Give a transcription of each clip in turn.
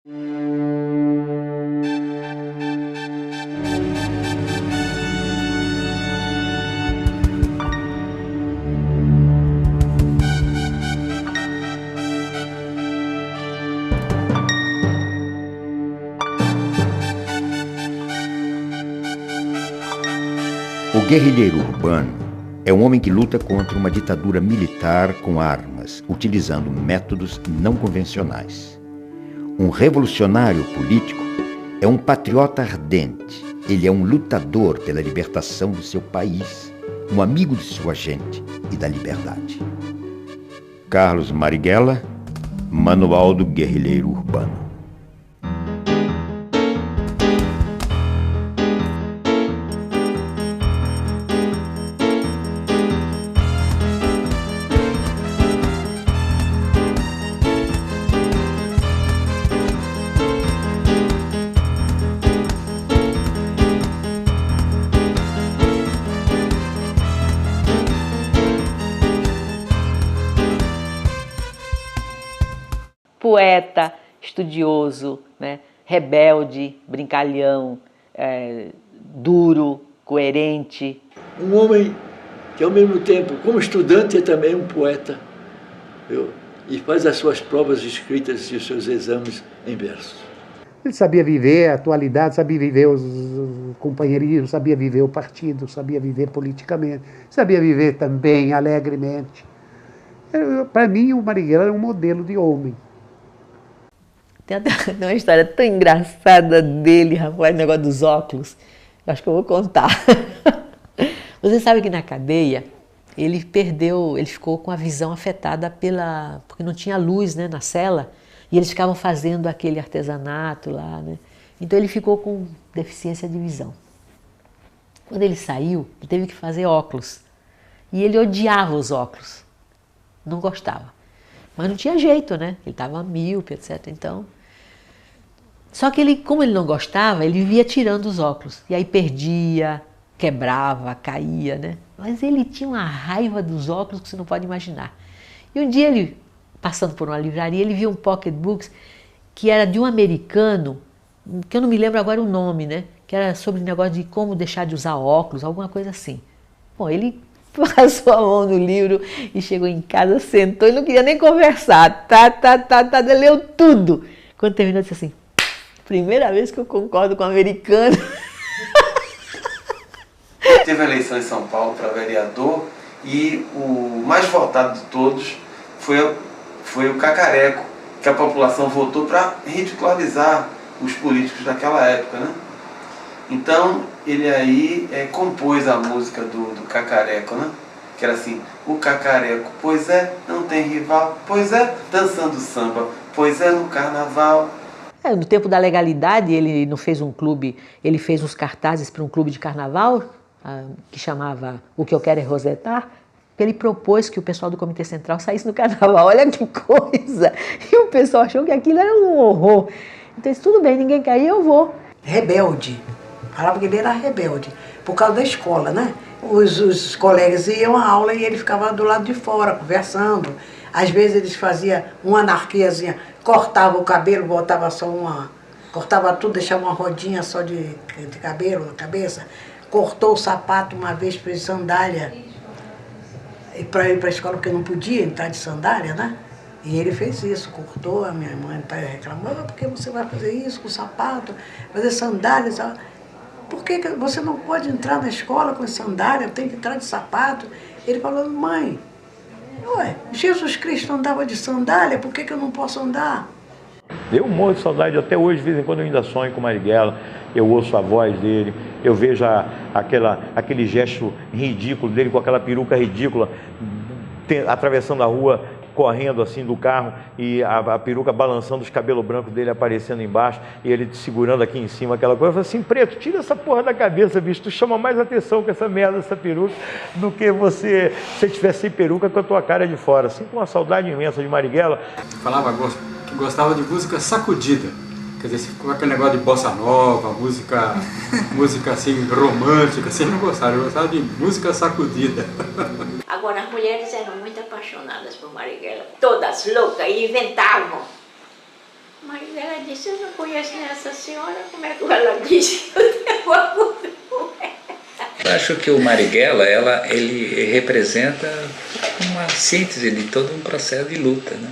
O guerrilheiro urbano é um homem que luta contra uma ditadura militar com armas, utilizando métodos não convencionais. Um revolucionário político é um patriota ardente. Ele é um lutador pela libertação do seu país, um amigo de sua gente e da liberdade. Carlos Marighella, Manual do Guerrilheiro Urbano. Poeta, estudioso, né? Rebelde, brincalhão, duro, coerente. Um homem que, ao mesmo tempo, como estudante, é também um poeta, viu? E faz as suas provas escritas e os seus exames em versos. Ele sabia viver a atualidade, sabia viver os companheirismos, sabia viver o partido, sabia viver politicamente, sabia viver também alegremente. Para mim, o Marighella era um modelo de homem. Tem uma história tão engraçada dele, rapaz, o negócio dos óculos. Eu acho que eu vou contar. Você sabe que na cadeia, ele ficou com a visão afetada porque não tinha luz, né, na cela, e eles ficavam fazendo aquele artesanato lá, né? Então ele ficou com deficiência de visão. Quando ele saiu, ele teve que fazer óculos. E ele odiava os óculos. Não gostava. Mas não tinha jeito, né? Ele estava míope, etc. Então... Só que como ele não gostava, ele vivia tirando os óculos. E aí perdia, quebrava, caía, né? Mas ele tinha uma raiva dos óculos que você não pode imaginar. E um dia ele, passando por uma livraria, ele viu um pocketbook que era de um americano, que eu não me lembro agora o nome, né? Que era sobre o negócio de como deixar de usar óculos, alguma coisa assim. Bom, ele passou a mão no livro e chegou em casa, sentou e não queria nem conversar. Leu tudo. Quando terminou, disse assim, primeira vez que eu concordo com o americano. Teve a eleição em São Paulo para vereador e o mais votado de todos foi o Cacareco, que a população votou para ridicularizar os políticos daquela época, né? Então ele aí compôs a música do Cacareco, né? Que era assim, o Cacareco, pois é, não tem rival, pois é, dançando samba, pois é, no carnaval. No tempo da legalidade, ele não fez um clube, ele fez uns cartazes para um clube de carnaval, que chamava O Que Eu Quero É Rosetar, que ele propôs que o pessoal do Comitê Central saísse no carnaval. Olha que coisa! E o pessoal achou que aquilo era um horror. Então disse, tudo bem, ninguém quer ir, eu vou. Rebelde. Falava que ele era rebelde, por causa da escola, né? Os colegas iam à aula e ele ficava do lado de fora, conversando. Às vezes eles faziam uma anarquiazinha, cortava o cabelo, botava só cortava tudo, deixava uma rodinha só de cabelo na cabeça. Cortou o sapato uma vez para ir de sandália, para ir para a escola, porque não podia entrar de sandália, né? E ele fez isso, cortou, a minha mãe reclamou, por que você vai fazer isso com o sapato, fazer sandálias? Por que você não pode entrar na escola com sandália, tem que entrar de sapato? Ele falou, mãe, ué, Jesus Cristo andava de sandália, por que eu não posso andar? Eu morro de saudade, até hoje, de vez em quando eu ainda sonho com o Marighella, eu ouço a voz dele, eu vejo aquele gesto ridículo dele, com aquela peruca ridícula, atravessando a rua, correndo assim do carro, e a peruca balançando, os cabelos brancos dele aparecendo embaixo, e ele segurando aqui em cima aquela coisa. Eu falei assim, Preto, tira essa porra da cabeça, bicho, tu chama mais atenção com essa merda, essa peruca, do que se você tivesse sem peruca com a tua cara de fora. Assim, com uma saudade imensa de Marighella. Falava que gostava de música sacudida, quer dizer, com aquele negócio de bossa nova, música assim, romântica, assim, não gostava, eu gostava de música sacudida. Agora, as mulheres eram muito apaixonadas por Marighella, todas loucas, e inventavam. Mas ela disse, eu não conheço essa senhora, como é que ela disse que eu tenho amor com ela? Eu acho que o Marighella, ele representa uma síntese de todo um processo de luta, né?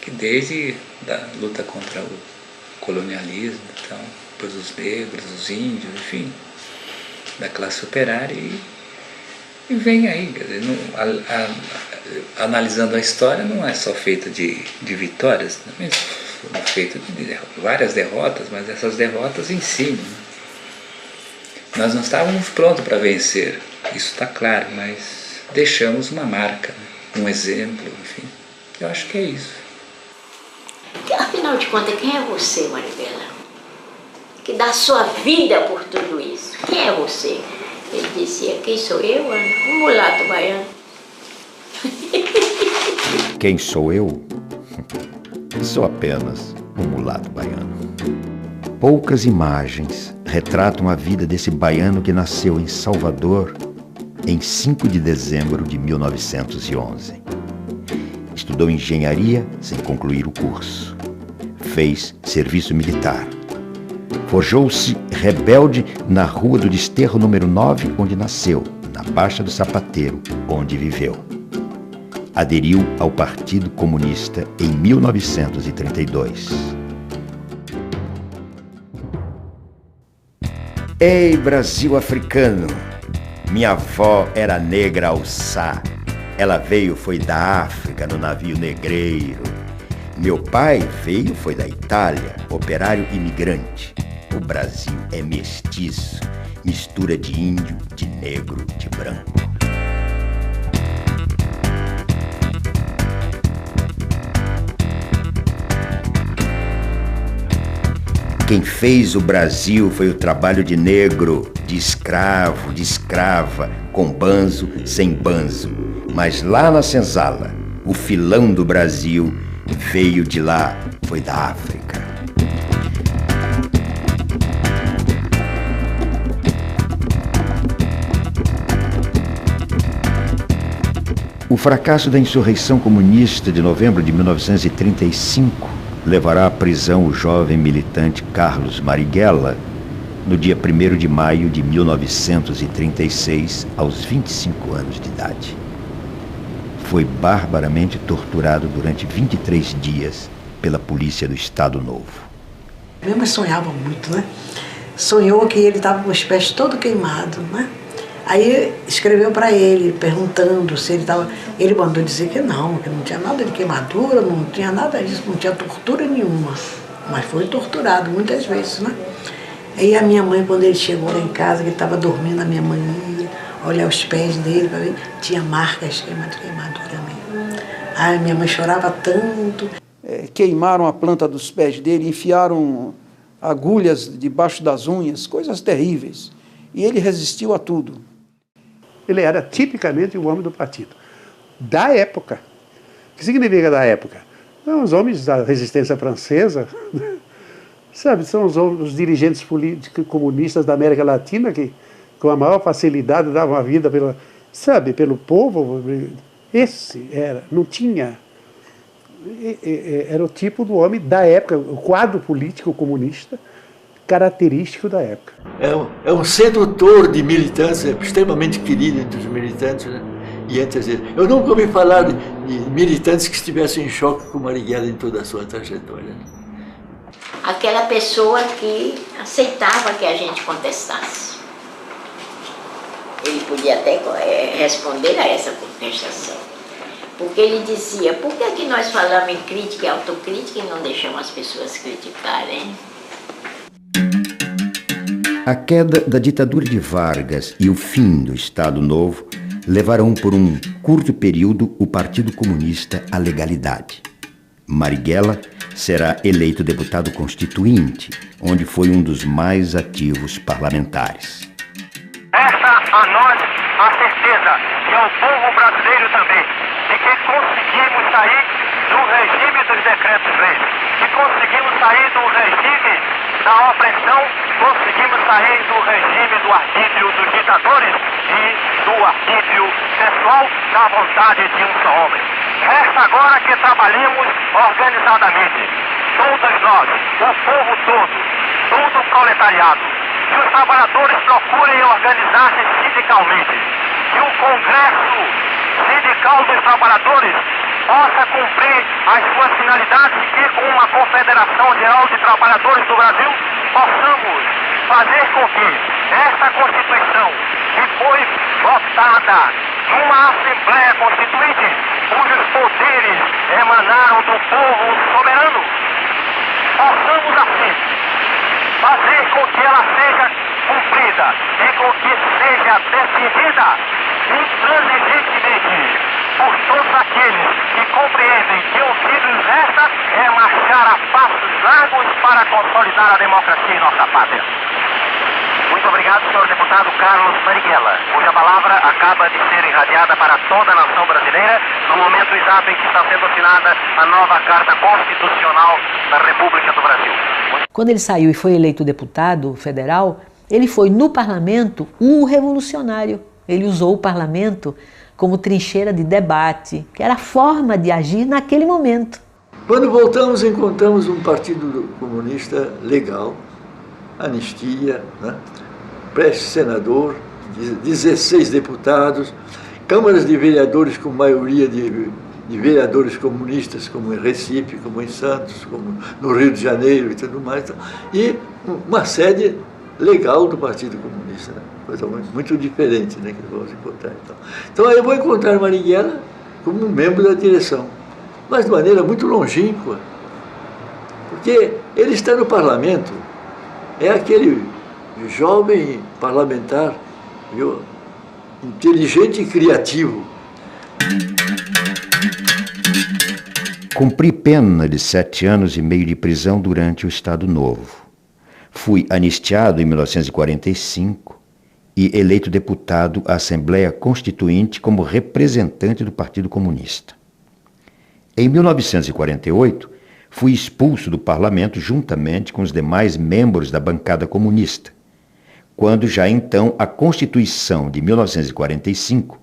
Que desde a luta contra o colonialismo, então, depois os negros, os índios, enfim, da classe operária e vem aí, quer dizer, analisando a história, não é só feita de vitórias, também foram feitas de várias derrotas, mas essas derrotas ensinam. Né? Nós não estávamos prontos para vencer, isso está claro, mas deixamos uma marca, né? Um exemplo, enfim, eu acho que é isso. Afinal de contas, quem é você, Marighella? Que dá sua vida por tudo isso. Quem é você? Ele dizia, quem sou eu? Um mulato baiano. Quem sou eu? Sou apenas um mulato baiano. Poucas imagens retratam a vida desse baiano que nasceu em Salvador em 5 de dezembro de 1911. Estudou engenharia sem concluir o curso. Fez serviço militar. Forjou-se rebelde na Rua do Desterro número 9, onde nasceu, na Baixa do Sapateiro, onde viveu. Aderiu ao Partido Comunista em 1932. Ei, Brasil africano! Minha avó era negra alçá. Ela veio, foi da África, no navio negreiro. Meu pai veio, foi da Itália, operário imigrante. O Brasil é mestiço, mistura de índio, de negro, de branco. Quem fez o Brasil foi o trabalho de negro, de escravo, de escrava, com banzo, sem banzo. Mas lá na senzala, o filão do Brasil veio de lá, foi da África. O fracasso da insurreição comunista de novembro de 1935 levará à prisão o jovem militante Carlos Marighella no dia 1º de maio de 1936, aos 25 anos de idade. Foi barbaramente torturado durante 23 dias pela polícia do Estado Novo. Minha mãe sonhava muito, né? Sonhou que ele estava com os pés todo queimado, né? Aí escreveu para ele, perguntando se ele estava... Ele mandou dizer que não tinha nada de queimadura, não tinha nada disso, não tinha tortura nenhuma. Mas foi torturado muitas vezes, né? Aí a minha mãe, quando ele chegou lá em casa, que ele estava dormindo, a minha mãe ia olhar os pés dele para ver, tinha marcas de queimadura mesmo. Aí minha mãe chorava tanto. Queimaram a planta dos pés dele, enfiaram agulhas debaixo das unhas, coisas terríveis. E ele resistiu a tudo. Ele era tipicamente o homem do partido. Da época. O que significa da época? São os homens da resistência francesa, sabe? São os dirigentes políticos comunistas da América Latina que, com a maior facilidade, davam a vida pelo povo. Esse era, não tinha... Era o tipo do homem da época, o quadro político comunista característico da época. É um sedutor de militância, extremamente querido entre os militantes, né? E eu nunca ouvi falar de militantes que estivessem em choque com Marighella em toda a sua trajetória. Aquela pessoa que aceitava que a gente contestasse. Ele podia até responder a essa contestação. Porque ele dizia, por que nós falamos em crítica e autocrítica e não deixamos as pessoas criticarem? A queda da ditadura de Vargas e o fim do Estado Novo levarão por um curto período o Partido Comunista à legalidade. Marighella será eleito deputado constituinte, onde foi um dos mais ativos parlamentares. Essa a nós a certeza, e ao povo brasileiro também, de que conseguimos sair do regime dos decretos-leis, que conseguimos sair do regime da opressão, conseguimos sair do regime do arbítrio dos ditadores e do arbítrio pessoal da vontade de um só homem. Resta agora que trabalhemos organizadamente. todos nós, o povo todo o proletariado, que os trabalhadores procurem organizar-se sindicalmente, que o Congresso Sindical dos Trabalhadores possa cumprir as suas finalidades e que, com uma Confederação Geral de Trabalhadores do Brasil, possamos fazer com que esta Constituição, que foi votada numa Assembleia Constituinte, cujos poderes emanaram do povo soberano, possamos assim fazer com que ela seja cumprida e com que seja defendida intransigentemente por todos aqueles que compreendem que o que nos resta é marchar a passos largos para consolidar a democracia em nossa pátria. Muito obrigado, senhor deputado Carlos Marighella, cuja palavra acaba de ser irradiada para toda a nação brasileira no momento exato em que está sendo assinada a nova Carta Constitucional da República do Brasil. Quando ele saiu e foi eleito deputado federal, ele foi no parlamento um revolucionário. Ele usou o parlamento como trincheira de debate, que era a forma de agir naquele momento. Quando voltamos, encontramos um partido comunista legal, anistia, né? Pré-senador, 16 deputados, câmaras de vereadores com maioria de vereadores comunistas, como em Recife, como em Santos, como no Rio de Janeiro e tudo mais, e uma sede legal do Partido Comunista, né? Coisa muito diferente, né, que vamos encontrar. Então eu vou encontrar Marighella como um membro da direção, mas de maneira muito longínqua, porque ele está no parlamento, é aquele jovem parlamentar, viu, inteligente e criativo. Cumpri pena de 7 anos e meio de prisão durante o Estado Novo. Fui anistiado em 1945 e eleito deputado à Assembleia Constituinte como representante do Partido Comunista. Em 1948, fui expulso do parlamento juntamente com os demais membros da bancada comunista, quando já então a Constituição de 1945,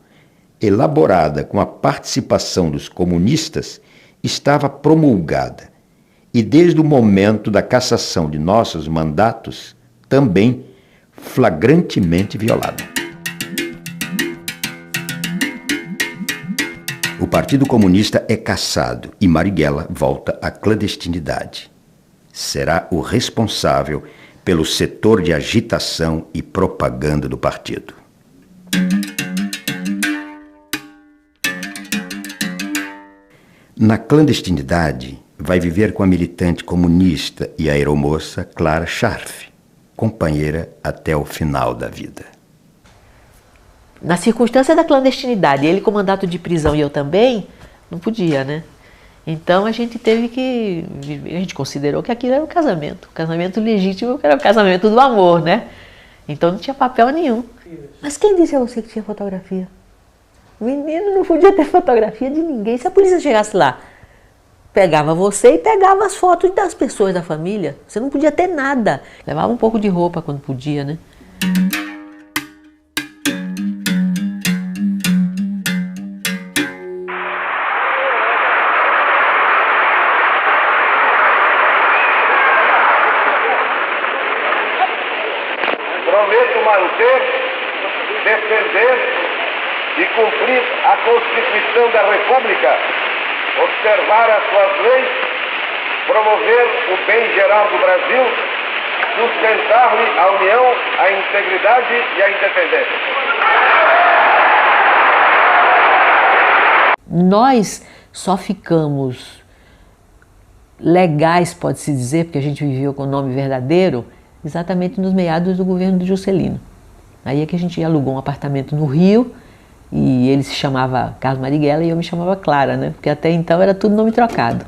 elaborada com a participação dos comunistas, estava promulgada e desde o momento da cassação de nossos mandatos, também flagrantemente violada. O Partido Comunista é cassado e Marighella volta à clandestinidade. Será o responsável pelo setor de agitação e propaganda do partido. Na clandestinidade, vai viver com a militante comunista e aeromoça Clara Scharf, companheira até o final da vida. Na circunstância da clandestinidade, ele com mandato de prisão e eu também, não podia, né? Então a gente teve que... A gente considerou que aquilo era um casamento. O casamento legítimo era o casamento do amor, né? Então não tinha papel nenhum. Mas quem disse a você que tinha fotografia? Menino, não podia ter fotografia de ninguém. Se a polícia chegasse lá, pegava você e pegava as fotos das pessoas da família. Você não podia ter nada. Levava um pouco de roupa quando podia, né? Prometo manter, defender e cumprir a Constituição da República, observar as suas leis, promover o bem geral do Brasil, sustentar-lhe a união, a integridade e a independência. Nós só ficamos legais, pode-se dizer, porque a gente viveu com o nome verdadeiro, exatamente nos meados do governo de Juscelino. Aí é que a gente alugou um apartamento no Rio, e ele se chamava Carlos Marighella e eu me chamava Clara, né? Porque até então era tudo nome trocado.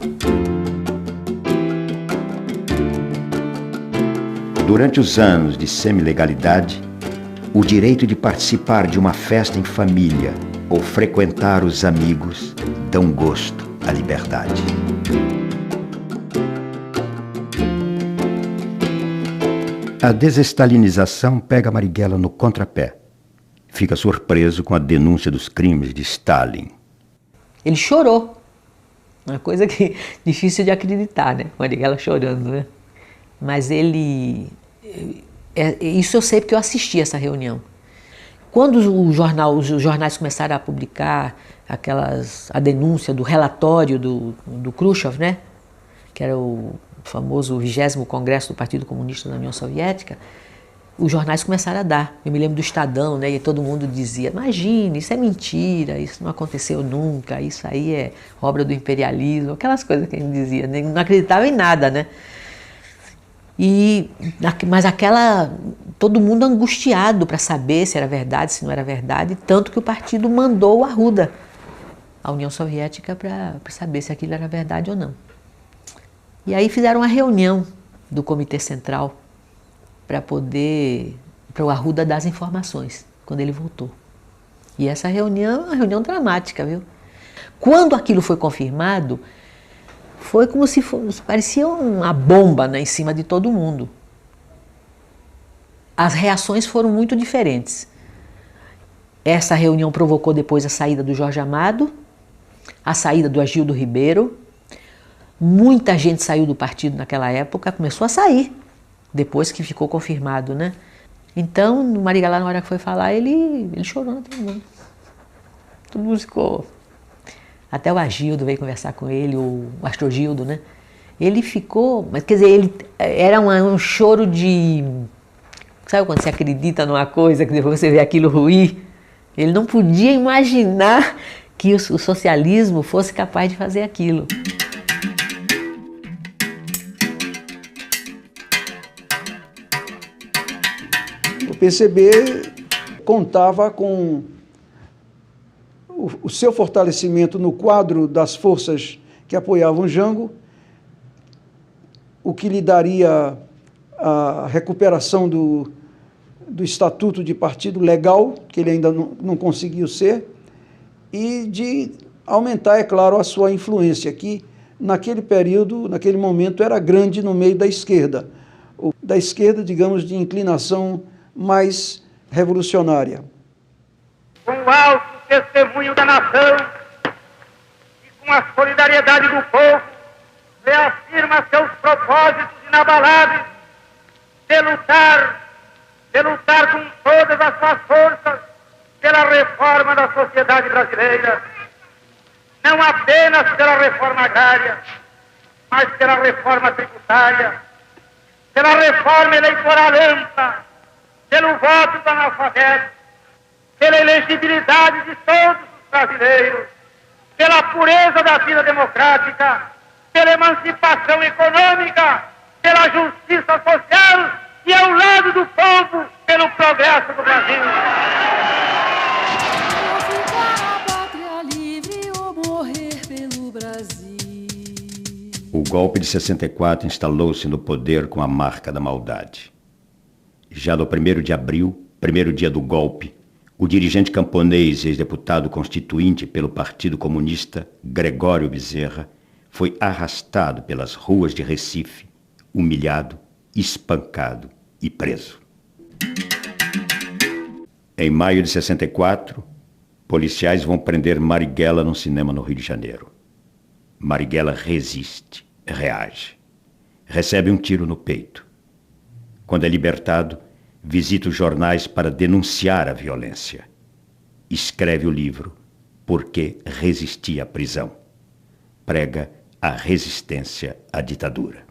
Durante os anos de semi-legalidade, o direito de participar de uma festa em família ou frequentar os amigos dão gosto à liberdade. A desestalinização pega Marighella no contrapé. Fica surpreso com a denúncia dos crimes de Stalin. Ele chorou. Uma coisa que difícil de acreditar, né? Marighella chorando, né? Mas ele... isso eu sei porque eu assisti essa reunião. Quando os jornais começaram a publicar a denúncia do relatório do Khrushchev, né? Que era o famoso 20º Congresso do Partido Comunista da União Soviética, os jornais começaram a dar. Eu me lembro do Estadão, né? E todo mundo dizia, imagine, isso é mentira, isso não aconteceu nunca, isso aí é obra do imperialismo, aquelas coisas que a gente dizia, não acreditava em nada, né? Mas todo mundo angustiado para saber se era verdade, se não era verdade, tanto que o partido mandou o Arruda à União Soviética para saber se aquilo era verdade ou não. E aí fizeram uma reunião do Comitê Central para o Arruda dar as informações, quando ele voltou. E essa reunião é uma reunião dramática, viu? Quando aquilo foi confirmado, foi como se parecia uma bomba, né, em cima de todo mundo. As reações foram muito diferentes. Essa reunião provocou depois a saída do Jorge Amado, a saída do Agildo Ribeiro. Muita gente saiu do partido naquela época, começou a sair, depois que ficou confirmado, né? Então, o Marighella, na hora que foi falar, ele chorou, todo mundo. Todo mundo ficou... Até o Agildo veio conversar com ele, o Astrogildo, né? Ele ficou... Mas, quer dizer, era um choro de... Sabe quando você acredita numa coisa, que depois você vê aquilo ruir? Ele não podia imaginar que o socialismo fosse capaz de fazer aquilo. O PCB contava com o seu fortalecimento no quadro das forças que apoiavam Jango, o que lhe daria a recuperação do estatuto de partido legal, que ele ainda não conseguiu ser, e de aumentar, é claro, a sua influência, que naquele período, naquele momento, era grande no meio da esquerda, digamos, de inclinação mais revolucionária. Com o alto testemunho da nação e com a solidariedade do povo, reafirma seus propósitos inabaláveis de lutar com todas as suas forças pela reforma da sociedade brasileira, não apenas pela reforma agrária, mas pela reforma tributária, pela reforma eleitoral ampla, pelo voto do analfabeto, pela elegibilidade de todos os brasileiros, pela pureza da vida democrática, pela emancipação econômica, pela justiça social e ao lado do povo, pelo progresso do Brasil. O golpe de 64 instalou-se no poder com a marca da maldade. Já no 1º de abril, primeiro dia do golpe, o dirigente camponês e ex-deputado constituinte pelo Partido Comunista, Gregório Bezerra, foi arrastado pelas ruas de Recife, humilhado, espancado e preso. Em maio de 64, policiais vão prender Marighella num cinema no Rio de Janeiro. Marighella resiste, reage. Recebe um tiro no peito. Quando é libertado, visita os jornais para denunciar a violência. Escreve o livro Por que Resisti à Prisão. Prega a resistência à ditadura.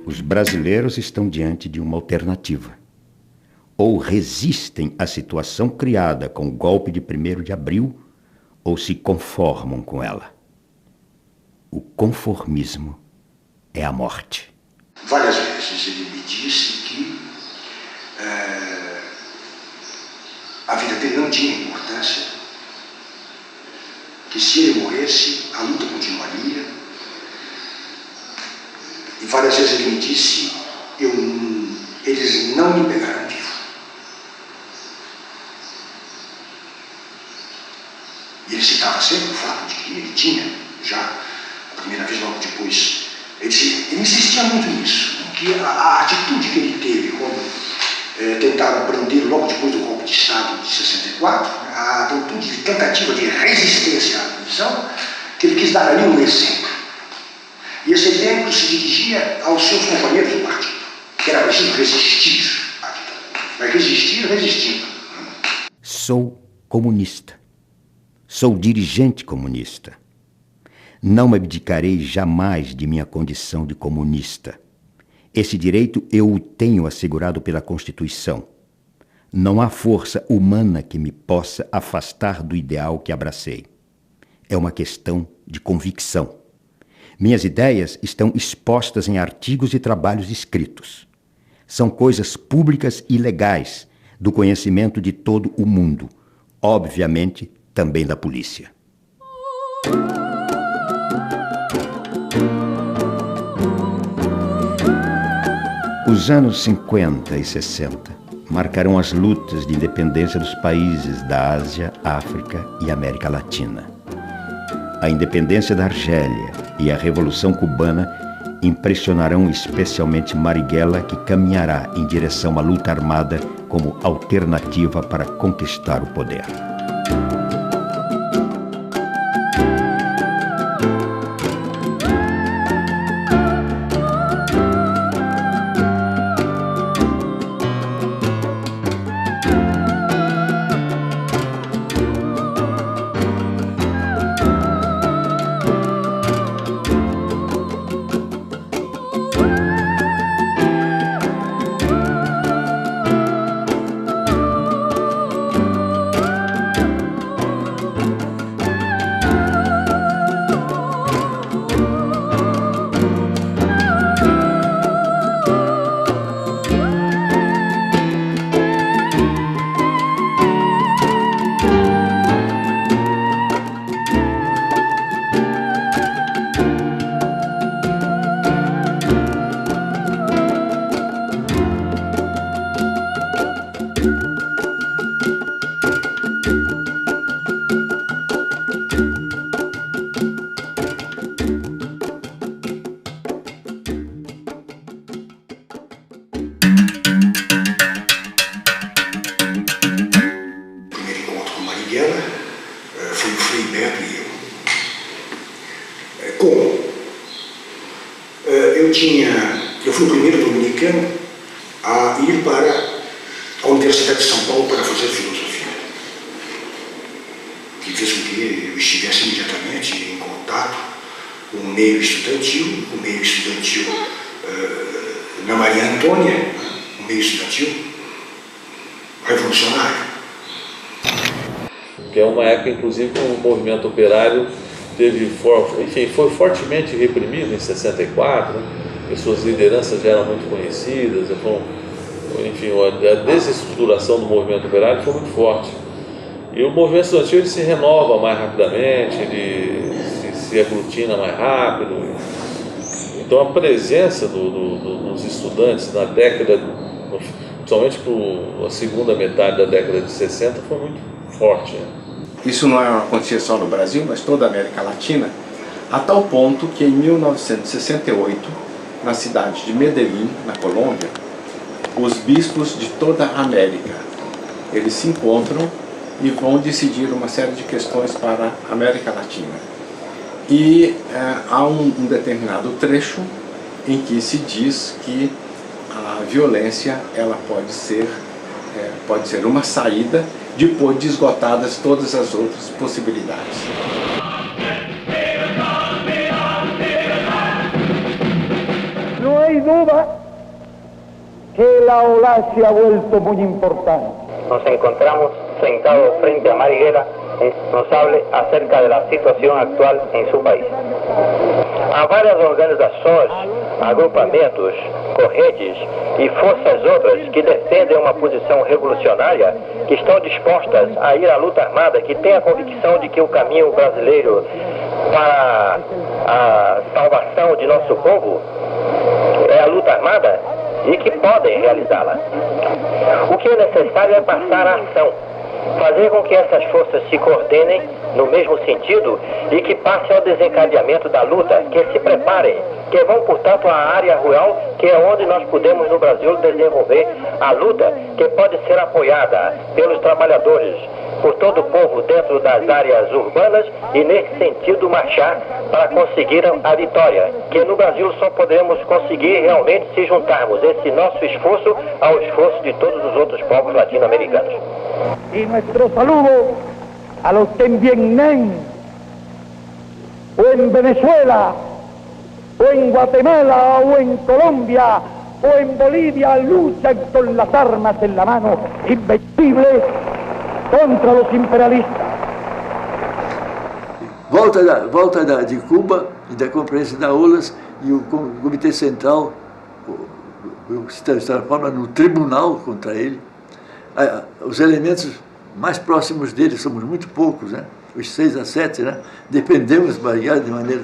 Os brasileiros estão diante de uma alternativa. Ou resistem à situação criada com o golpe de 1º de abril, ou se conformam com ela. O conformismo é a morte. Várias vezes ele me disse que a vida dele não tinha importância, que se ele morresse, a luta continuaria. E várias vezes ele me disse, eles não me pegaram vivo. E ele citava sempre o fato de que ele tinha, já a primeira vez, logo depois, ele insistia muito nisso, né? Que a atitude que ele teve quando tentaram prender logo depois do golpe de Estado de 64, a atitude de tentativa de resistência à prisão, que ele quis dar ali um exemplo. E esse exemplo se dirigia aos seus companheiros do partido, que era preciso resistir à ditadura. Mas resistir resistindo. Sou comunista. Sou dirigente comunista. Não me abdicarei jamais de minha condição de comunista. Esse direito eu o tenho assegurado pela Constituição. Não há força humana que me possa afastar do ideal que abracei. É uma questão de convicção. Minhas ideias estão expostas em artigos e trabalhos escritos. São coisas públicas e legais, do conhecimento de todo o mundo, obviamente também da polícia. Os anos 50 e 60 marcarão as lutas de independência dos países da Ásia, África e América Latina. A independência da Argélia e a Revolução Cubana impressionarão especialmente Marighella, que caminhará em direção à luta armada como alternativa para conquistar o poder. Eu fui o primeiro dominicano a ir para a Universidade de São Paulo para fazer filosofia, que fez com que eu estivesse imediatamente em contato com o meio estudantil, na Maria Antônia, o meio estudantil revolucionário. Que é uma época, inclusive, que o movimento operário foi fortemente reprimido em 64, né? E suas lideranças já eram muito conhecidas, a desestruturação do movimento operário foi muito forte. E o movimento estudantil ele se renova mais rapidamente, ele se aglutina mais rápido. Então a presença dos estudantes na década, principalmente para a segunda metade da década de 60, foi muito forte. Né? Isso não acontecia só no Brasil, mas toda a América Latina, a tal ponto que em 1968, na cidade de Medellín, na Colômbia, os bispos de toda a América, eles se encontram e vão decidir uma série de questões para a América Latina. E há um determinado trecho em que se diz que a violência ela pode ser uma saída depois de esgotadas todas as outras possibilidades. No hay duda que la ola se ha vuelto muy importante. Nos encontramos sentados frente a Marighella, nos hable acerca de la situación actual en su país. Há várias organizações, agrupamentos, correntes e forças outras que defendem uma posição revolucionária, que estão dispostas a ir à luta armada, que têm a convicção de que o caminho brasileiro para a salvação de nosso povo é a luta armada e que podem realizá-la. O que é necessário é passar à ação, fazer com que essas forças se coordenem no mesmo sentido e que passem ao desencadeamento da luta, que se preparem, que vão, portanto, à área rural, que é onde nós podemos no Brasil desenvolver a luta, que pode ser apoiada pelos trabalhadores, por todo o povo dentro das áreas urbanas e, nesse sentido, marchar para conseguir a vitória, que no Brasil só podemos conseguir realmente se juntarmos esse nosso esforço ao esforço de todos os outros povos latino-americanos. Y nuestro saludo a los que en Vietnam, o en Venezuela, o en Guatemala, o en Colombia, o en Bolivia luchan con las armas en la mano, invencibles contra los imperialistas. Volta de Cuba e da Conferência da OLAS e o Comitê Central se transforma no tribunal contra ele. Os elementos mais próximos dele, somos muito poucos, né? Os 6 a 7, né? Dependemos de Marighella de maneira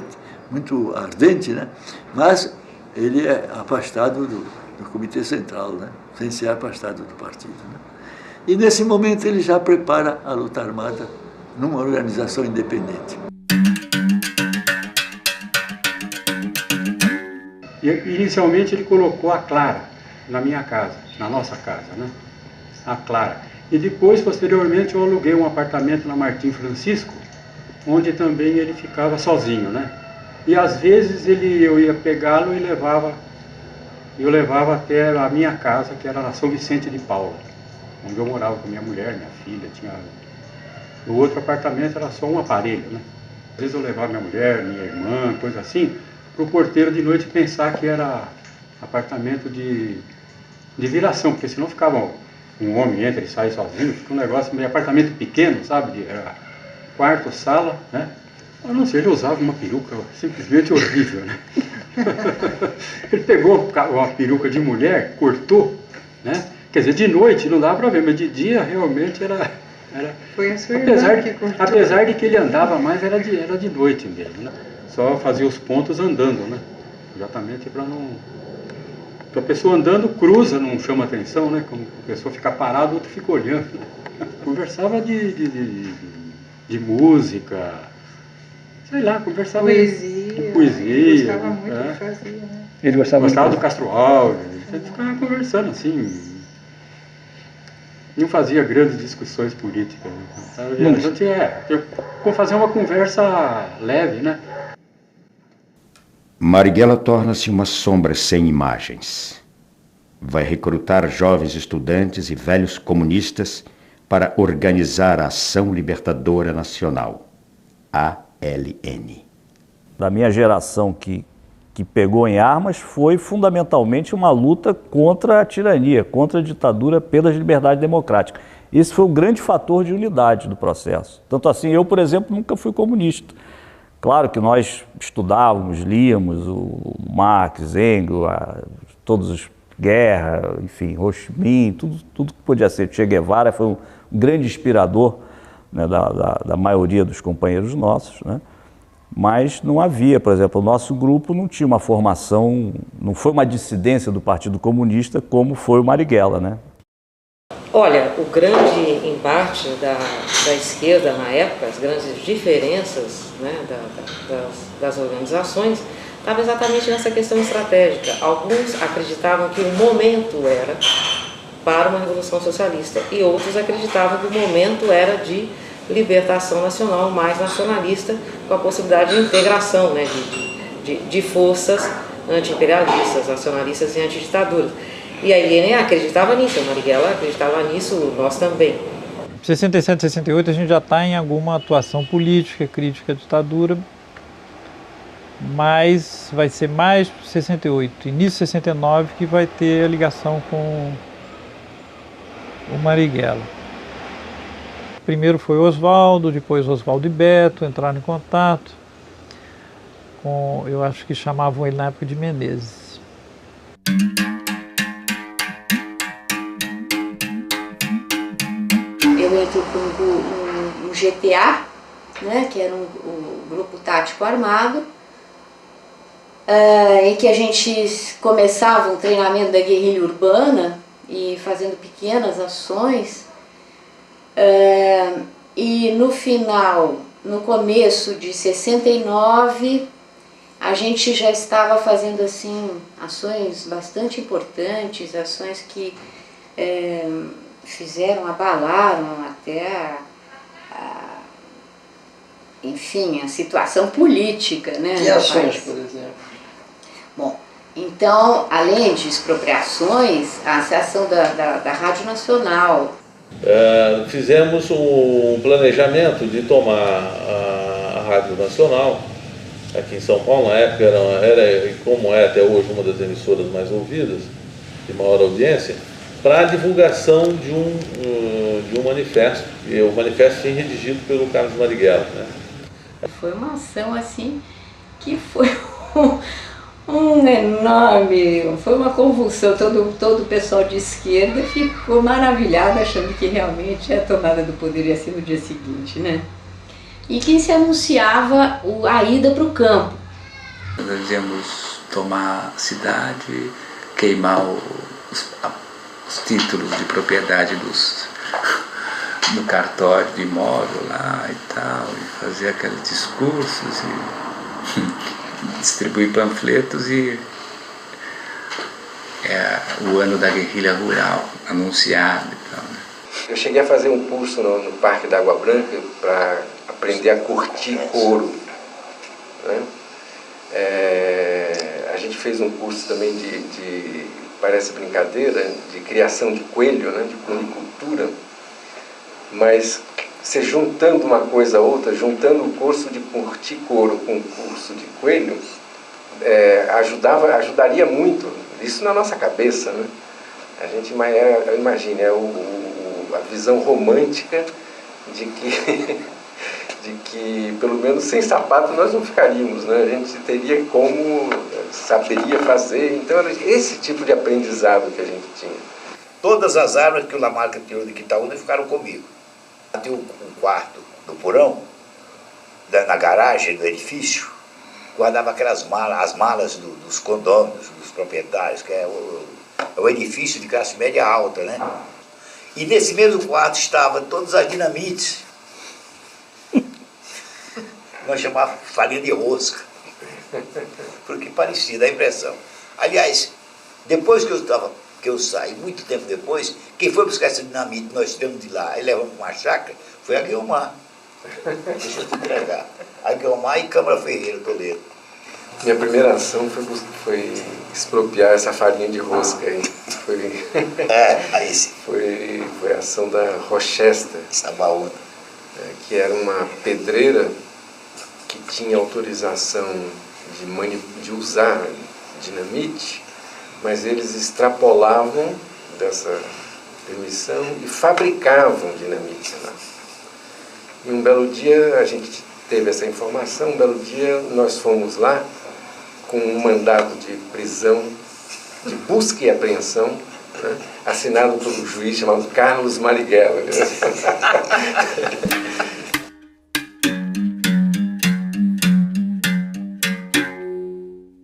muito ardente, né? Mas ele é afastado do Comitê Central, né? Sem ser afastado do partido, né? E nesse momento ele já prepara a luta armada numa organização independente. E, inicialmente ele colocou a Clara na minha casa, na nossa casa, né? A Clara. E depois, posteriormente, eu aluguei um apartamento na Martim Francisco, onde também ele ficava sozinho, né? E às vezes eu ia pegá-lo e eu levava até a minha casa, que era na São Vicente de Paula, onde eu morava com minha mulher, minha filha. O outro apartamento era só um aparelho, né? Às vezes eu levava minha mulher, minha irmã, coisa assim, para o porteiro de noite pensar que era apartamento de viração, porque senão ficava um homem entra e sai sozinho, fica um negócio meio apartamento pequeno, sabe? Era quarto, sala, né? A não ser, ele usava uma peruca simplesmente horrível, né? Ele pegou uma peruca de mulher, cortou, né? Quer dizer, de noite não dava para ver, mas de dia realmente era Foi a sua irmã que cortou. Apesar de que ele andava mais, era de noite mesmo, né? Só fazia os pontos andando, né? Exatamente para não... Porque a pessoa andando cruza, não chama atenção, né? Como a pessoa fica parada, o outro fica olhando. Conversava de música, sei lá, conversava de poesia. Ele gostava muito de fazer, né? Ele gostava do Castro Alves, a gente ficava conversando assim. Não fazia grandes discussões políticas, né? A gente fazer uma conversa leve, né? Marighella torna-se uma sombra sem imagens. Vai recrutar jovens estudantes e velhos comunistas para organizar a Ação Libertadora Nacional, ALN. Da minha geração que pegou em armas foi fundamentalmente uma luta contra a tirania, contra a ditadura pelas liberdades democráticas. Esse foi o grande fator de unidade do processo. Tanto assim, eu, por exemplo, nunca fui comunista. Claro que nós estudávamos, líamos o Marx, Engels, todos os Guerra, enfim, Ho Chi Minh, tudo que podia ser. Che Guevara foi um grande inspirador, né, da maioria dos companheiros nossos, né? Mas não havia, por exemplo, o nosso grupo não tinha uma formação, não foi uma dissidência do Partido Comunista como foi o Marighella, né? Olha, o grande embate da esquerda na época, as grandes diferenças, né, das organizações, estava exatamente nessa questão estratégica. Alguns acreditavam que o momento era para uma revolução socialista e outros acreditavam que o momento era de libertação nacional, mais nacionalista, com a possibilidade de integração, né, de forças anti-imperialistas, nacionalistas e antiditaduras. E a ILN acreditava nisso, a Marighella acreditava nisso, nós também. Em 67, 68 a gente já está em alguma atuação política, crítica à ditadura, mas vai ser mais 68, início de 69 que vai ter a ligação com o Marighella. Primeiro foi Oswaldo, depois Oswaldo e Beto entraram em contato com, eu acho que chamavam ele na época de Menezes. Eu entro no GTA, né, que era um grupo tático armado, em que a gente começava um treinamento da guerrilha urbana e fazendo pequenas ações. E no final, no começo de 69, a gente já estava fazendo assim ações bastante importantes, ações que abalaram até enfim, a situação política, né? Que ações, por exemplo? Bom, então, além de expropriações, a ação da Rádio Nacional. Fizemos um planejamento de tomar a Rádio Nacional, aqui em São Paulo. Na época era, como é até hoje, uma das emissoras mais ouvidas, de maior audiência, para a divulgação de um manifesto, e o manifesto foi redigido pelo Carlos Marighella, né? Foi uma ação assim que foi um enorme, foi uma convulsão. Todo o pessoal de esquerda ficou maravilhado, achando que realmente a tomada do poder ia ser no dia seguinte, né? E que se anunciava a ida para o campo. Nós dizemos tomar a cidade, queimar os títulos de propriedade do cartório de imóvel lá e tal, e fazer aqueles discursos e distribuir panfletos, e o ano da guerrilha rural anunciado e tal, né? Eu cheguei a fazer um curso no Parque da Água Branca para aprender a curtir couro, né? A gente fez um curso também parece brincadeira, de criação de coelho, né? De conicultura, mas você juntando uma coisa a outra, juntando o curso de curtir couro com o curso de coelho, ajudaria muito, isso na nossa cabeça, né? A gente imagina, a visão romântica de que pelo menos sem sapato nós não ficaríamos, né? A gente teria como, saberia fazer, então era esse tipo de aprendizado que a gente tinha. Todas as armas que o Lamarca tirou de Quitaúna ficaram comigo. Tem um quarto do porão, na garagem do edifício, guardava aquelas malas, as malas dos condôminos, dos proprietários, que é o edifício de classe média alta, né? E nesse mesmo quarto estavam todas as dinamites. Nós chamávamos farinha de rosca, porque parecia, dá a impressão. Aliás, depois que eu saí, muito tempo depois, quem foi buscar essa dinamite, nós tiramos de lá e levamos para uma chácara, foi a Guiomar. Deixa eu te entregar. A Guiomar e Câmara Ferreira, Toledo. Minha primeira ação foi expropriar essa farinha de rosca aí. Foi a ação da Rochester, que era uma pedreira que tinha autorização de usar dinamite, mas eles extrapolavam dessa permissão e fabricavam dinamite lá. E um belo dia a gente teve essa informação, um belo dia nós fomos lá com um mandado de prisão, de busca e apreensão, né, assinado por um juiz chamado Carlos Marighella.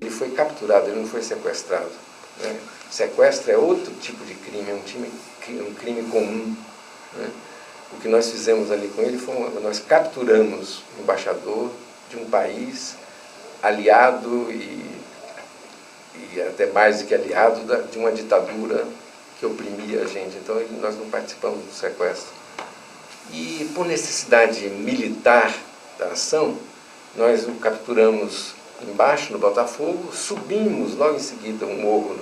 Ele foi capturado, ele não foi sequestrado, né? Sequestro é outro tipo de crime, é um crime comum, né? O que nós fizemos ali com ele foi nós capturamos um embaixador de um país aliado e até mais do que aliado de uma ditadura que oprimia a gente. Então nós não participamos do sequestro. E por necessidade militar da ação, nós o capturamos embaixo no Botafogo, subimos logo em seguida um morro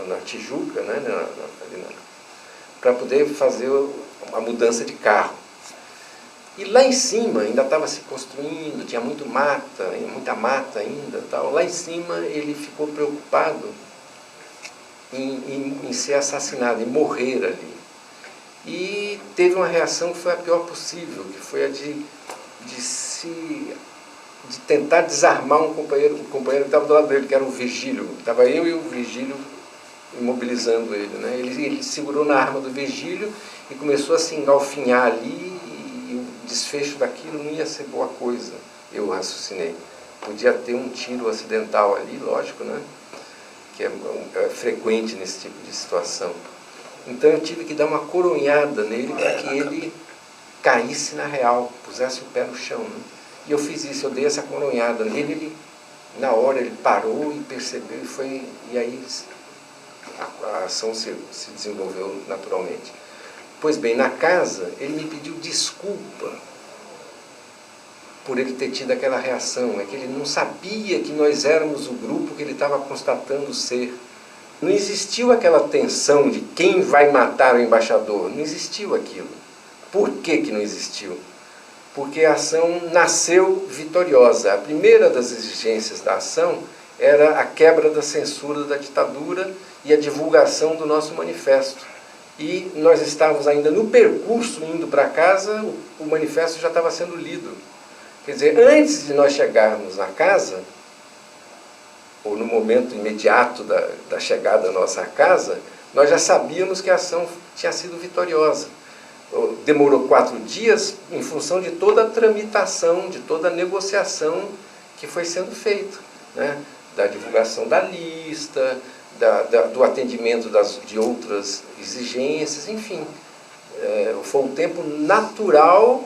na Tijuca, né, para poder fazer a mudança de carro. E lá em cima ainda estava se construindo, tinha muita mata ainda, tal. Lá em cima ele ficou preocupado em ser assassinado, em morrer ali. E teve uma reação que foi a pior possível, que foi a de tentar desarmar o companheiro que estava do lado dele, que era o Virgílio. Estava eu e o Virgílio imobilizando ele, né? Ele segurou na arma do Virgílio e começou a se engalfinhar ali, e o desfecho daquilo não ia ser boa coisa, eu raciocinei. Podia ter um tiro acidental ali, lógico, né? Que é frequente nesse tipo de situação. Então eu tive que dar uma coronhada nele para que ele caísse na real, pusesse o pé no chão, né? E eu fiz isso, eu dei essa coronhada nele, ele, na hora ele parou e percebeu, e aí a ação se desenvolveu naturalmente. Pois bem, na casa ele me pediu desculpa por ele ter tido aquela reação, é que ele não sabia que nós éramos o grupo que ele estava constatando ser. Não existiu aquela tensão de quem vai matar o embaixador, não existiu aquilo. Por que que não existiu? Porque a ação nasceu vitoriosa. A primeira das exigências da ação era a quebra da censura da ditadura e a divulgação do nosso manifesto. E nós estávamos ainda no percurso, indo para casa, o manifesto já estava sendo lido. Quer dizer, antes de nós chegarmos na casa, ou no momento imediato da chegada à nossa casa, nós já sabíamos que a ação tinha sido vitoriosa. Demorou 4 dias em função de toda a tramitação, de toda a negociação que foi sendo feita, né? Da divulgação da lista, do atendimento de outras exigências, enfim. Foi um tempo natural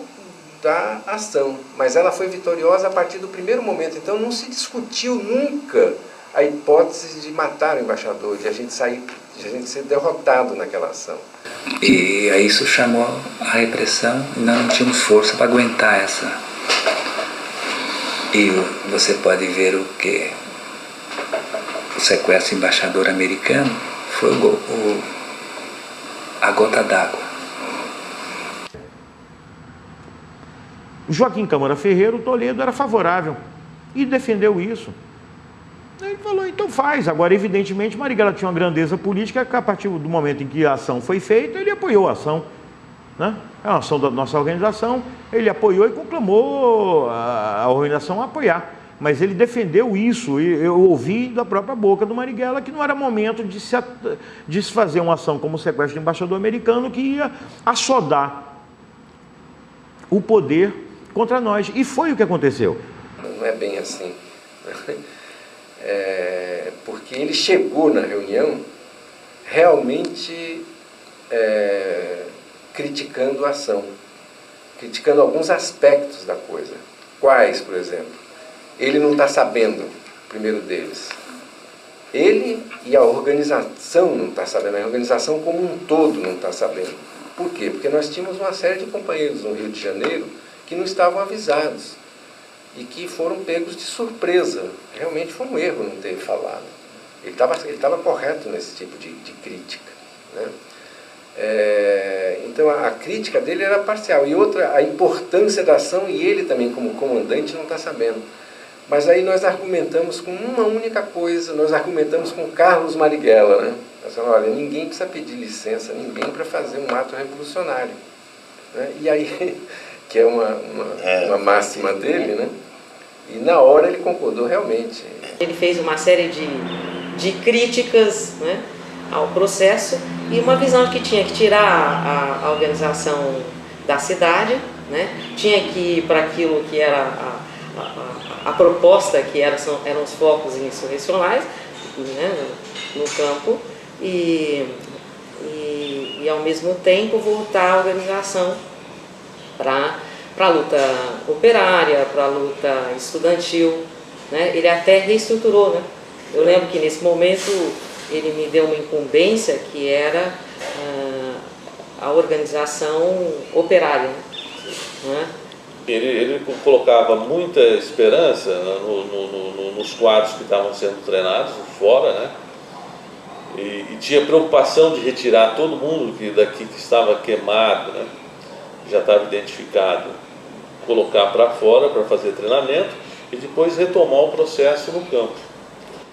da ação, mas ela foi vitoriosa a partir do primeiro momento. Então não se discutiu nunca a hipótese de matar o embaixador, de a gente ser derrotado naquela ação. E aí isso chamou a repressão e nós não tínhamos força para aguentar essa. E você pode ver o que o sequestro do embaixador americano foi a gota d'água. Joaquim Câmara Ferreira, o Toledo, era favorável e defendeu isso. Ele falou, então faz. Agora, evidentemente, Marighella tinha uma grandeza política que a partir do momento em que a ação foi feita, ele apoiou a ação, né? É uma ação da nossa organização, ele apoiou e conclamou a organização a apoiar. Mas ele defendeu isso, e eu ouvi da própria boca do Marighella que não era momento de se fazer uma ação como o sequestro do embaixador americano que ia assodar o poder contra nós. E foi o que aconteceu. Não é bem assim. Porque ele chegou na reunião realmente criticando a ação, criticando alguns aspectos da coisa. Quais, por exemplo? Ele não está sabendo, o primeiro deles. Ele e a organização não está sabendo, a organização como um todo não está sabendo. Por quê? Porque nós tínhamos uma série de companheiros no Rio de Janeiro que não estavam avisados e que foram pegos de surpresa. Realmente foi um erro não ter falado. Ele estava correto nesse tipo de crítica, né? Então a crítica dele era parcial. E outra, a importância da ação, e ele também como comandante não está sabendo. Mas aí nós argumentamos com uma única coisa, nós argumentamos com Carlos Marighella, né? Nós falamos, olha, ninguém precisa pedir licença, ninguém para fazer um ato revolucionário, né? E aí, que é uma máxima dele, né? E na hora ele concordou realmente. Ele fez uma série de críticas, né, ao processo e uma visão de que tinha que tirar a organização da cidade, né? Tinha que ir para aquilo que era a proposta, que eram os focos insurrecionais, né, no campo, e ao mesmo tempo voltar a organização para a luta operária, para a luta estudantil, né? Ele até reestruturou, né? Eu lembro que nesse momento ele me deu uma incumbência que era a organização operária, né? Ele colocava muita esperança nos quadros que estavam sendo treinados fora, né? E tinha preocupação de retirar todo mundo daqui que estava queimado, né? Já estava identificado, colocar para fora para fazer treinamento e depois retomar o processo no campo.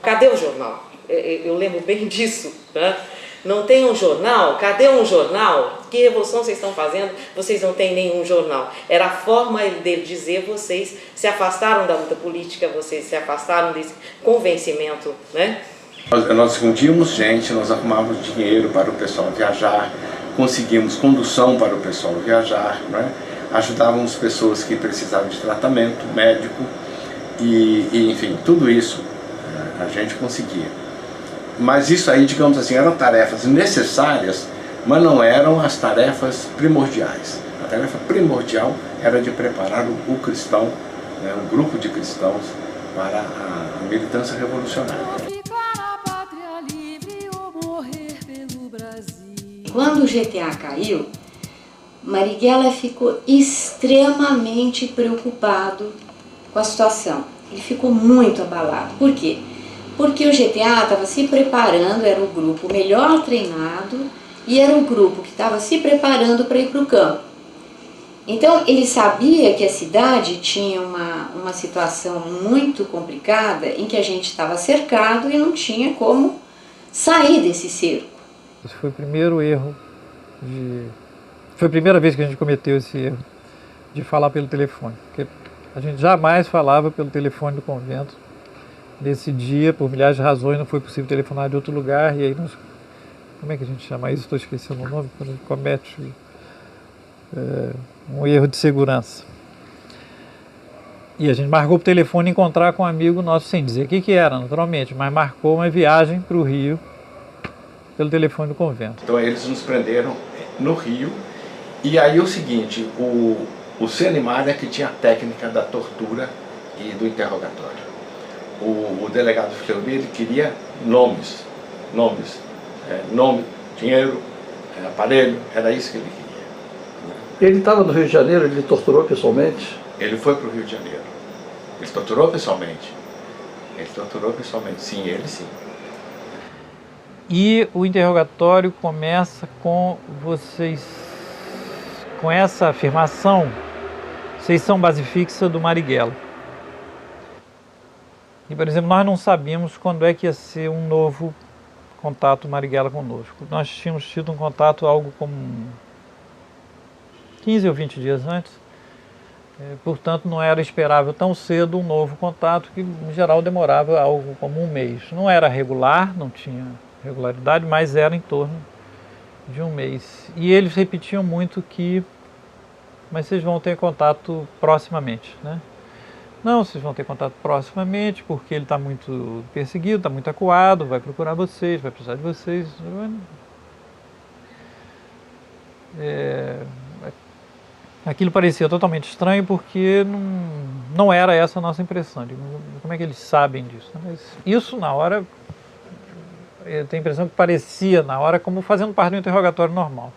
Cadê o jornal? Eu lembro bem disso, né? Não tem um jornal? Cadê um jornal? Que revolução vocês estão fazendo? Vocês não têm nenhum jornal. Era a forma dele dizer, vocês se afastaram da luta política, vocês se afastaram desse convencimento, né? Nós fundíamos gente, nós arrumávamos dinheiro para o pessoal viajar, conseguimos condução para o pessoal viajar, né? Ajudávamos pessoas que precisavam de tratamento médico e enfim, tudo isso a gente conseguia. Mas isso aí, digamos assim, eram tarefas necessárias, mas não eram as tarefas primordiais. A tarefa primordial era de preparar o cristão, né, um grupo de cristãos para a militância revolucionária. Quando o GTA caiu, Marighella ficou extremamente preocupado com a situação. Ele ficou muito abalado. Por quê? Porque o GTA estava se preparando, era o grupo melhor treinado e era o grupo que estava se preparando para ir para o campo. Então ele sabia que a cidade tinha uma situação muito complicada em que a gente estava cercado e não tinha como sair desse cerco. Esse foi o primeiro erro, foi a primeira vez que a gente cometeu esse erro de falar pelo telefone, porque a gente jamais falava pelo telefone do convento. Nesse dia, por milhares de razões, não foi possível telefonar de outro lugar, e aí nós, como é que a gente chama isso? Estou esquecendo o nome, quando a gente comete um erro de segurança. E a gente marcou por telefone encontrar com um amigo nosso, sem dizer o que era, naturalmente, mas marcou uma viagem para o Rio pelo telefone do convento. Então eles nos prenderam no Rio, e aí o seguinte, o Senimar é que tinha a técnica da tortura e do interrogatório. O delegado Fleury, ele queria nome, dinheiro, aparelho, era isso que ele queria. Ele estava no Rio de Janeiro, ele torturou pessoalmente? Ele foi para o Rio de Janeiro. Ele torturou pessoalmente. Ele torturou pessoalmente, sim, ele sim. E o interrogatório começa com vocês, com essa afirmação, vocês são base fixa do Marighella. E, por exemplo, nós não sabíamos quando é que ia ser um novo contato Marighella conosco. Nós tínhamos tido um contato algo como 15 ou 20 dias antes, portanto não era esperável tão cedo um novo contato, que em geral demorava algo como um mês. Não era regular, não tinha regularidade, mas era em torno de um mês. E eles repetiam muito que, mas vocês vão ter contato proximamente, né? Não, vocês vão ter contato proximamente, porque ele está muito perseguido, está muito acuado, vai procurar vocês, vai precisar de vocês. Aquilo parecia totalmente estranho, porque não era essa a nossa impressão. Como é que eles sabem disso? Mas isso, na hora, eu tenho a impressão que parecia, na hora, como fazendo parte do interrogatório normal.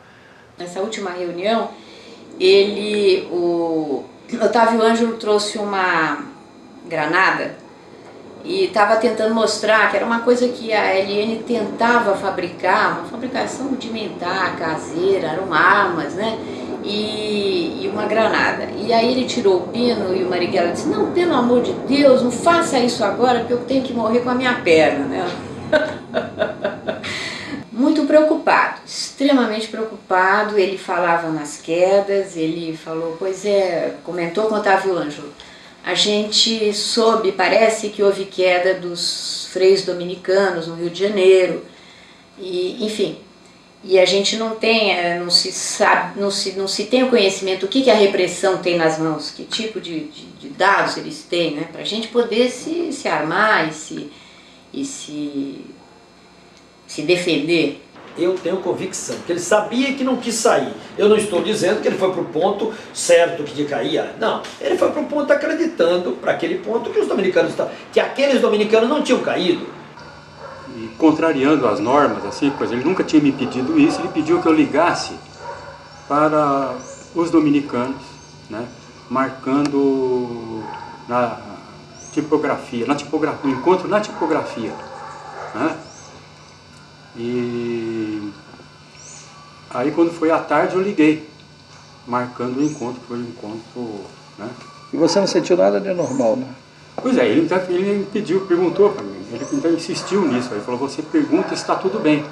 Nessa última reunião, o Otávio Ângelo trouxe uma granada e estava tentando mostrar que era uma coisa que a LN tentava fabricar, uma fabricação rudimentar, caseira, eram armas, né? E uma granada. E aí ele tirou o pino e o Marighella disse: não, pelo amor de Deus, não faça isso agora, porque eu tenho que morrer com a minha perna, né? Muito preocupado, extremamente preocupado. Ele falava nas quedas, ele falou, comentou com Otávio Ângelo, a gente soube, parece que houve queda dos freios dominicanos no Rio de Janeiro, e, enfim, e a gente não tem, não se tem o conhecimento do que a repressão tem nas mãos, que tipo de dados eles têm, né, para a gente poder se armar e se defender. Eu tenho convicção que ele sabia que não quis sair. Eu não estou dizendo que ele foi para o ponto certo que caía. Não, ele foi para o ponto acreditando, para aquele ponto que os dominicanos estavam, que aqueles dominicanos não tinham caído. E contrariando as normas, assim, pois ele nunca tinha me pedido isso, ele pediu que eu ligasse para os dominicanos, né, marcando na tipografia, no encontro na tipografia, né? E aí quando foi à tarde eu liguei, marcando o encontro, foi um encontro, né? E você não sentiu nada de anormal, né? Pois é, ele perguntou para mim, ele então insistiu nisso, ele falou, você pergunta se está tudo bem,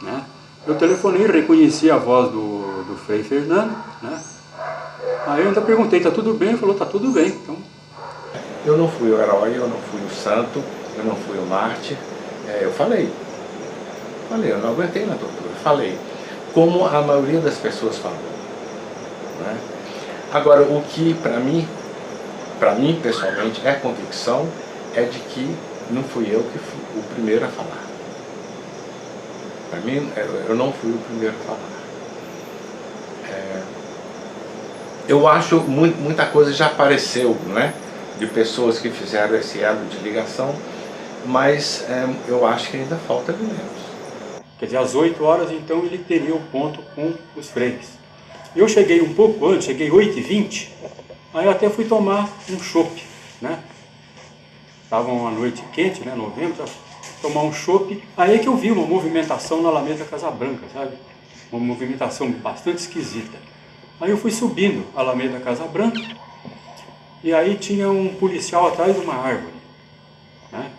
né? Eu telefonei, reconheci a voz do Frei Fernando, né? Aí eu ainda perguntei, está tudo bem? Ele falou, está tudo bem. Então... Eu não fui o herói, eu não fui o santo, eu não fui o mártir, eu falei, eu não aguentei na tortura, falei, como a maioria das pessoas falou, né? Agora, o que para mim pessoalmente é convicção, é de que não fui eu que fui o primeiro a falar. Para mim, eu não fui o primeiro a falar. Eu acho muita coisa já apareceu, né, de pessoas que fizeram esse elo de ligação, mas eu acho que ainda falta elementos. Quer dizer, às 8 horas, então, ele teria o ponto com os freis. Eu cheguei um pouco antes, cheguei 8h20, aí eu até fui tomar um chopp, né? Estava uma noite quente, né, novembro, tomar um chopp, aí é que eu vi uma movimentação na Alameda Casa Branca, sabe? Uma movimentação bastante esquisita. Aí eu fui subindo a Alameda Casa Branca, e aí tinha um policial atrás de uma árvore, né?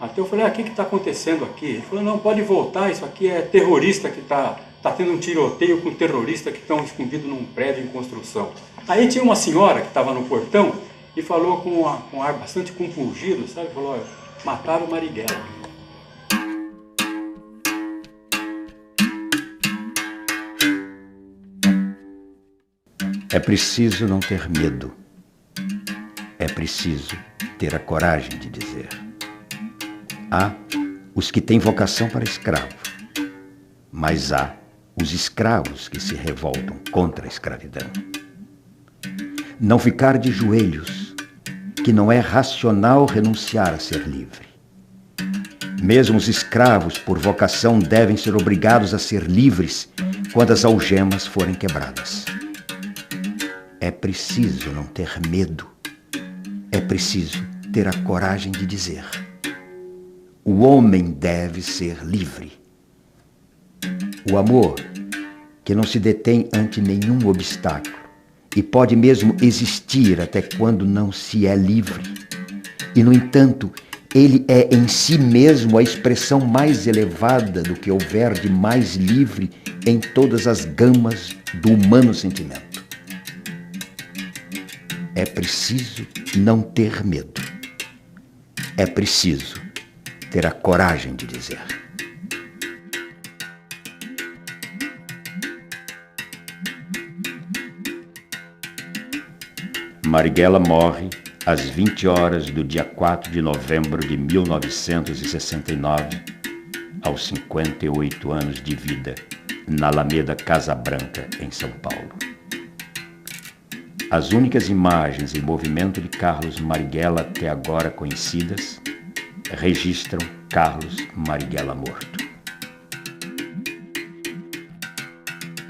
Até eu falei, o que está acontecendo aqui? Ele falou, não, pode voltar, isso aqui é terrorista que está tendo um tiroteio com terroristas que estão escondidos num prédio em construção. Aí tinha uma senhora que estava no portão e falou com um ar bastante compungido, sabe? Falou, olha, mataram o Marighella. É preciso não ter medo. É preciso ter a coragem de dizer. Há os que têm vocação para escravo, mas há os escravos que se revoltam contra a escravidão. Não ficar de joelhos, que não é racional renunciar a ser livre. Mesmo os escravos, por vocação, devem ser obrigados a ser livres quando as algemas forem quebradas. É preciso não ter medo. É preciso ter a coragem de dizer. O homem deve ser livre. O amor, que não se detém ante nenhum obstáculo e pode mesmo existir até quando não se é livre. E, no entanto, ele é em si mesmo a expressão mais elevada do que houver de mais livre em todas as gamas do humano sentimento. É preciso não ter medo. É preciso ter a coragem de dizer. Marighella morre às 20 horas do dia 4 de novembro de 1969, aos 58 anos de vida, na Alameda Casa Branca, em São Paulo. As únicas imagens em movimento de Carlos Marighella até agora conhecidas registram Carlos Marighella morto.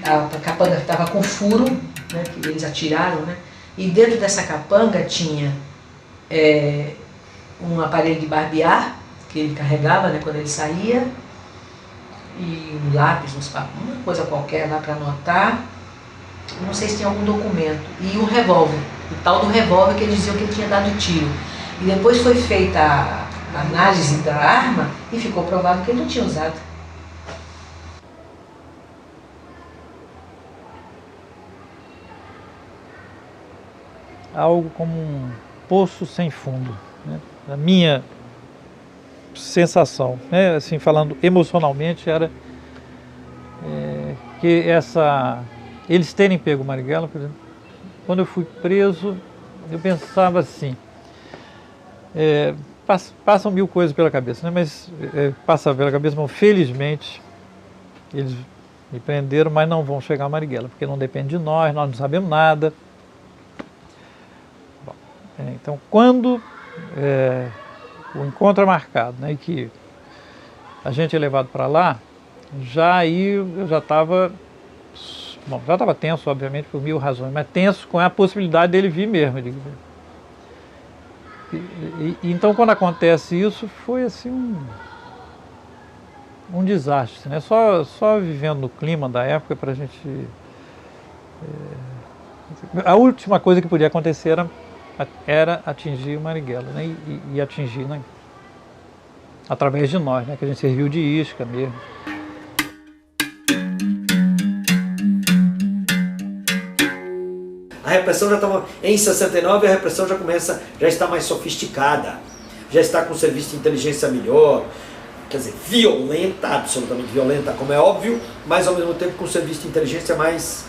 A capanga estava com furo, né, que eles atiraram, né, e dentro dessa capanga tinha um aparelho de barbear, que ele carregava, né, quando ele saía, e um lápis, uma coisa qualquer lá para anotar, não sei se tinha algum documento, e um revólver, o tal do revólver que eles diziam que ele tinha dado tiro. E depois foi feita a análise da arma e ficou provado que ele não tinha usado. Algo como um poço sem fundo, né? A minha sensação, né? Assim, falando emocionalmente, era que eles terem pego o Marighella, por exemplo, quando eu fui preso, eu pensava assim, passam mil coisas pela cabeça, né? Mas passa pela cabeça, mas felizmente eles me prenderam, mas não vão chegar a Marighella, porque não depende de nós não sabemos nada. Bom, então, quando o encontro é marcado, né, e que a gente é levado para lá, eu já estava tenso, obviamente, por mil razões, mas tenso com a possibilidade dele vir mesmo. Então, quando acontece isso, foi assim um desastre, né? Só vivendo no clima da época para a gente... a última coisa que podia acontecer era atingir o Marighella, né? E atingir, né? Através de nós, né? Que a gente serviu de isca mesmo. A repressão já estava, em 69, a repressão já está mais sofisticada, já está com o serviço de inteligência melhor, quer dizer, violenta, absolutamente violenta, como é óbvio, mas ao mesmo tempo com o serviço de inteligência mais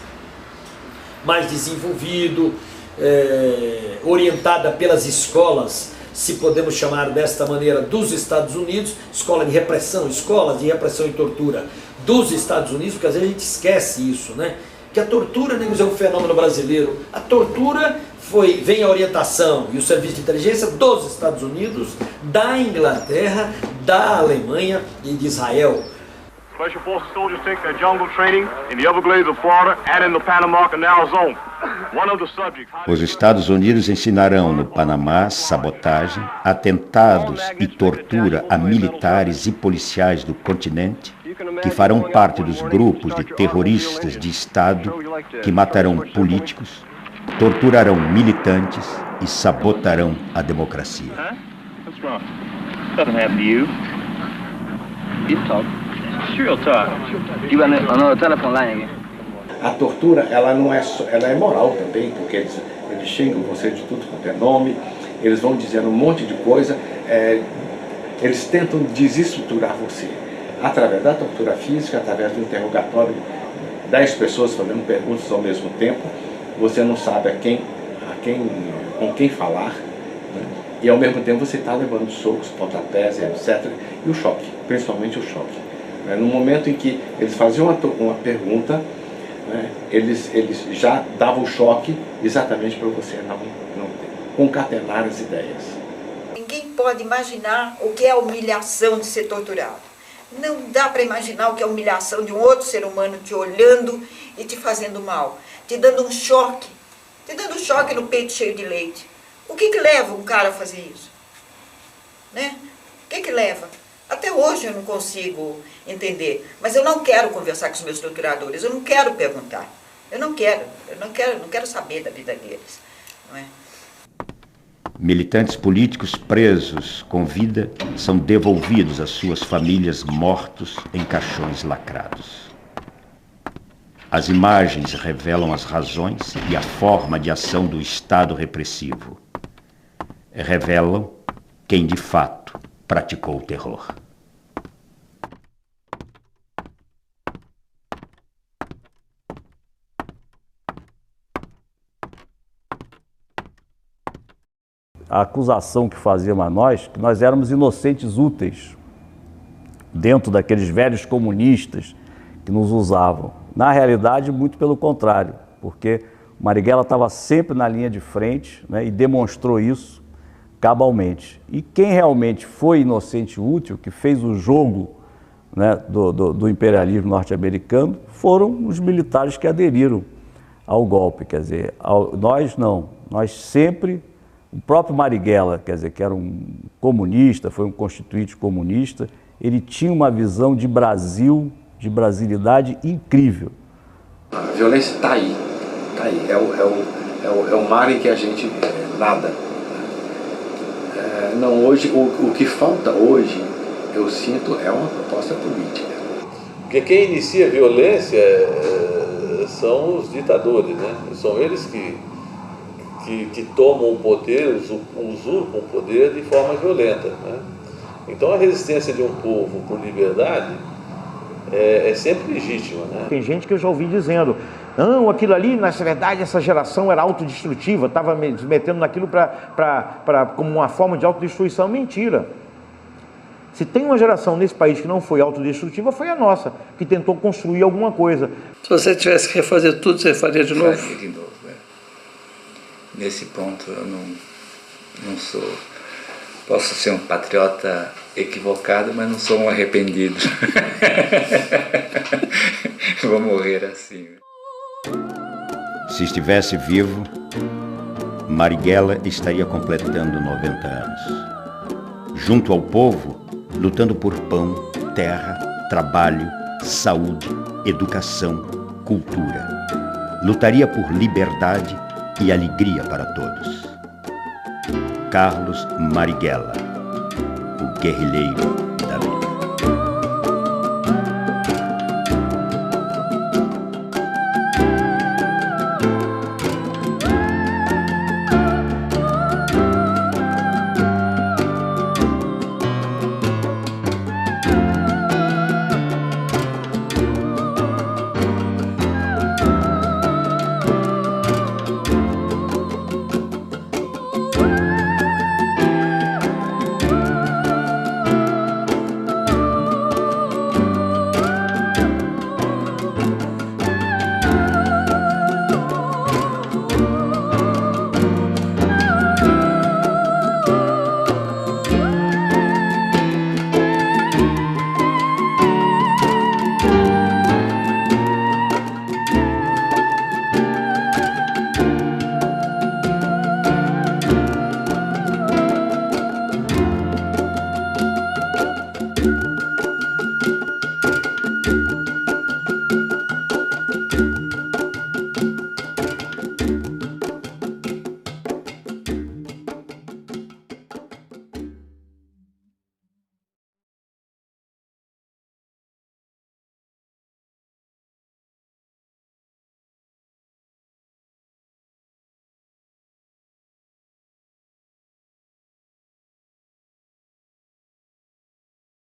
desenvolvido, orientada pelas escolas, se podemos chamar desta maneira, dos Estados Unidos, escolas de repressão e tortura dos Estados Unidos, porque às vezes a gente esquece isso, né? Que a tortura nem é um fenômeno brasileiro. A tortura vem a orientação e o serviço de inteligência dos Estados Unidos, da Inglaterra, da Alemanha e de Israel. Special Forces soldiers take their jungle training in the Everglades of Florida and in the Panama Canal Zone. One of the subjects... Os Estados Unidos ensinarão no Panamá sabotagem, atentados e tortura a militares e policiais do continente que farão parte dos grupos de terroristas de Estado que matarão políticos, torturarão militantes e sabotarão a democracia. A tortura, ela não é só, ela é moral também, porque eles xingam você de tudo quanto é nome, eles vão dizendo um monte de coisa, eles tentam desestruturar você, através da tortura física, através do interrogatório, 10 pessoas fazendo perguntas ao mesmo tempo, você não sabe com quem falar, né? E ao mesmo tempo você está levando socos, pontapés, etc. E o choque, principalmente o choque. No momento em que eles faziam uma pergunta, né, eles já davam o choque exatamente para você não concatenar as ideias. Ninguém pode imaginar o que é a humilhação de ser torturado. Não dá para imaginar o que é a humilhação de um outro ser humano te olhando e te fazendo mal, te dando um choque no peito cheio de leite. O que leva um cara a fazer isso? Né? O que leva? Até hoje eu não consigo entender, mas eu não quero conversar com os meus torturadores, eu não quero perguntar, eu não quero saber da vida deles, não é? Militantes políticos presos com vida são devolvidos às suas famílias mortos em caixões lacrados. As imagens revelam as razões e a forma de ação do Estado repressivo. Revelam quem de fato praticou o terror. A acusação que faziam a nós, que nós éramos inocentes úteis, dentro daqueles velhos comunistas que nos usavam. Na realidade, muito pelo contrário, porque Marighella estava sempre na linha de frente, né, e demonstrou isso cabalmente. E quem realmente foi inocente útil, que fez o jogo, né, do imperialismo norte-americano, foram os militares que aderiram ao golpe. Quer dizer, nós não, nós sempre... O próprio Marighella, quer dizer, que era um comunista, foi um constituinte comunista, ele tinha uma visão de Brasil, de brasilidade incrível. A violência está aí, está aí. É o mar em que a gente nada. Não, hoje, o que falta hoje, eu sinto, é uma proposta política. Porque quem inicia a violência são os ditadores, né? São eles que tomam o poder, usurpam o poder de forma violenta, né? Então a resistência de um povo por liberdade é sempre legítima, né? Tem gente que eu já ouvi dizendo, não, aquilo ali, na verdade, essa geração era autodestrutiva, estava me metendo naquilo como uma forma de autodestruição. Mentira. Se tem uma geração nesse país que não foi autodestrutiva, foi a nossa, que tentou construir alguma coisa. Se você tivesse que refazer tudo, você faria de novo? Faria de novo, Nesse ponto eu não sou... Posso ser um patriota equivocado, mas não sou um arrependido. Vou morrer assim. Se estivesse vivo, Marighella estaria completando 90 anos. Junto ao povo, lutando por pão, terra, trabalho, saúde, educação, cultura. Lutaria por liberdade e alegria para todos. Carlos Marighella, o guerrilheiro